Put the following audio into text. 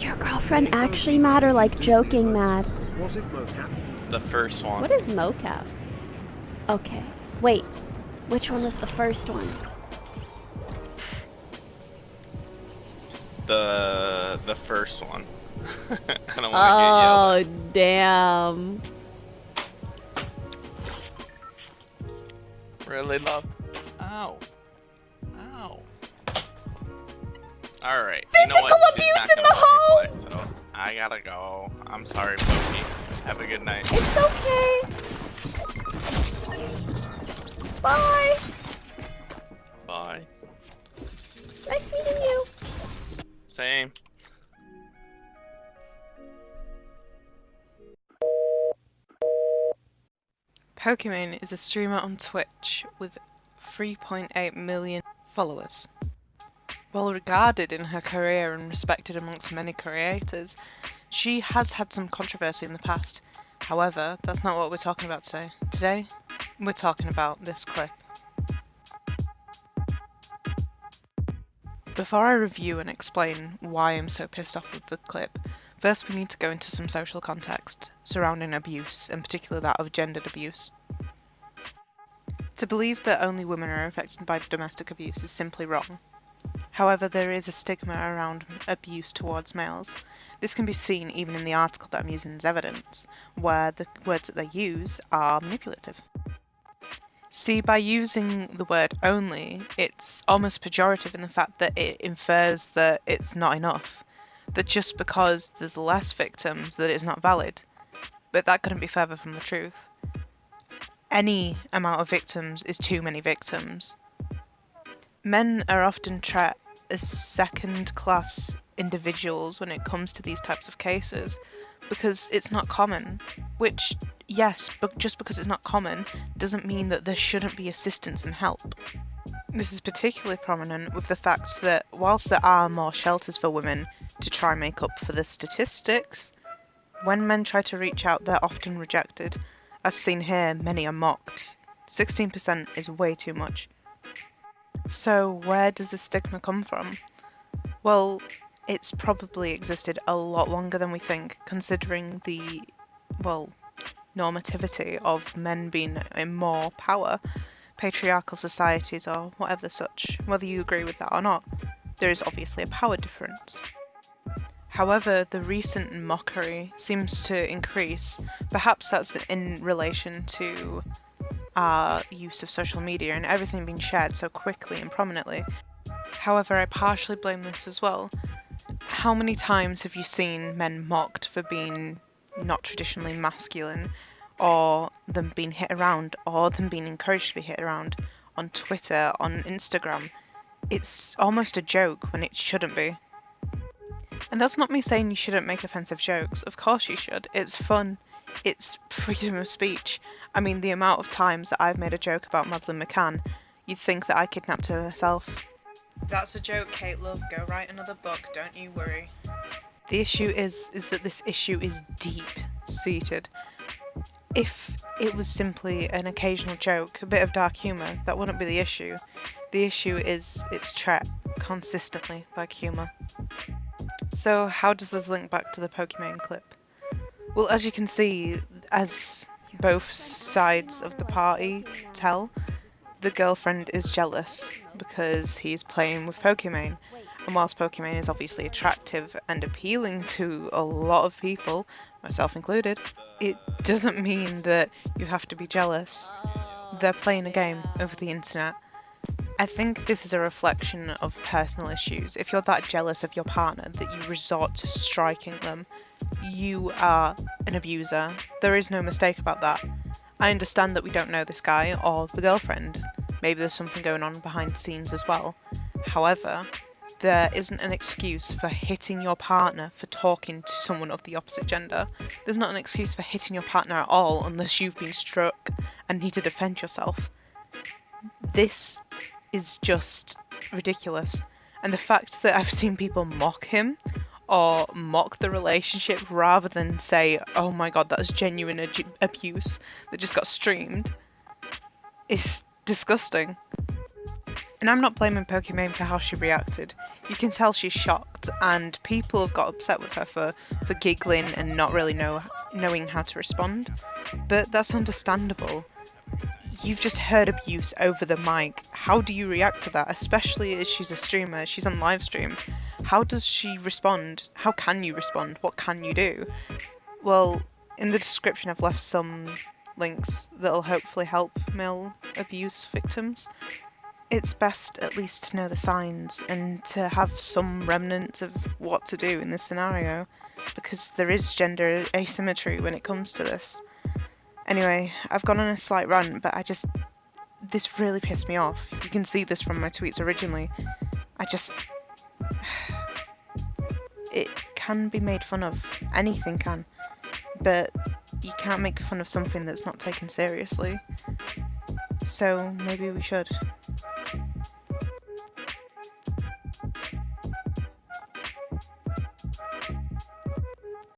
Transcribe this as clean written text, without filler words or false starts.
Your girlfriend actually mad or like joking mad? Was it mocap? The first one. What is mocap? Okay, wait. Which one was the first one? The first one. I don't want to get yelled at. Oh, damn. Really, love? Ow. Ow. Alright. You know Physical what? abuse She's not in gonna the let me home! play, so I gotta go. I'm sorry, Pokey. Have a good night. It's okay. Bye. Bye. Nice meeting you. Same. Pokimane is a streamer on Twitch with 3.8 million followers. Well regarded in her career and respected amongst many creators, she has had some controversy in the past. However, that's not what we're talking about today. Today, we're talking about this clip. Before I review and explain why I'm so pissed off with the clip, first we need to go into some social context surrounding abuse, in particular that of gendered abuse. To believe that only women are affected by domestic abuse is simply wrong. However, there is a stigma around abuse towards males. This can be seen even in the article that I'm using as evidence, where the words that they use are manipulative. See, by using the word only, it's almost pejorative in the fact that it infers that it's not enough, that just because there's less victims that it's not valid. But that couldn't be further from the truth. Any amount of victims is too many victims. Men are often treated as second-class individuals when it comes to these types of cases, because it's not common, which, yes, but just because it's not common doesn't mean that there shouldn't be assistance and help. This is particularly prominent with the fact that whilst there are more shelters for women to try and make up for the statistics, when men try to reach out they're often rejected. As seen here, many are mocked. 16% is way too much. So where does the stigma come from? Well, it's probably existed a lot longer than we think, considering the, well, normativity of men being in more power, patriarchal societies or whatever such. Whether you agree with that or not, there is obviously a power difference. However, the recent mockery seems to increase. Perhaps that's in relation to our use of social media and everything being shared so quickly and prominently. However, I partially blame this as well. How many times have you seen men mocked for being not traditionally masculine, or them being hit around, or them being encouraged to be hit around on Twitter, on Instagram? It's almost a joke when it shouldn't be. And that's not me saying you shouldn't make offensive jokes. Of course you should. It's fun. It's freedom of speech. I mean, the amount of times that I've made a joke about Madeleine McCann, you'd think that I kidnapped her myself. That's a joke, Kate Love. Go write another book, don't you worry. The issue is that this issue is deep-seated. If it was simply an occasional joke, a bit of dark humour, that wouldn't be the issue. The issue is it's treated consistently like humour. So how does this link back to the Pokimane clip? Well, as you can see, as both sides of the party tell, the girlfriend is jealous because he's playing with Pokimane. And whilst Pokimane is obviously attractive and appealing to a lot of people, myself included, it doesn't mean that you have to be jealous. They're playing a game over the internet. I think this is a reflection of personal issues. If you're that jealous of your partner that you resort to striking them, you are an abuser. There is no mistake about that. I understand that we don't know this guy or the girlfriend. Maybe there's something going on behind the scenes as well. However, there isn't an excuse for hitting your partner for talking to someone of the opposite gender. There's not an excuse for hitting your partner at all unless you've been struck and need to defend yourself. This is just ridiculous. And the fact that I've seen people mock him or mock the relationship rather than say, oh my god, that was genuine abuse that just got streamed, is disgusting. And I'm not blaming Pokimane for how she reacted. You can tell she's shocked, and people have got upset with her for giggling and not really knowing how to respond. But that's understandable. You've just heard abuse over the mic. How do you react to that? Especially as she's a streamer, she's on live stream. How does she respond? How can you respond? What can you do? Well, in the description I've left some links that'll hopefully help male abuse victims. It's best at least to know the signs and to have some remnants of what to do in this scenario, because there is gender asymmetry when it comes to this. Anyway, I've gone on a slight rant, but this really pissed me off. You can see this from my tweets originally. It can be made fun of. Anything can. But you can't make fun of something that's not taken seriously. So maybe we should.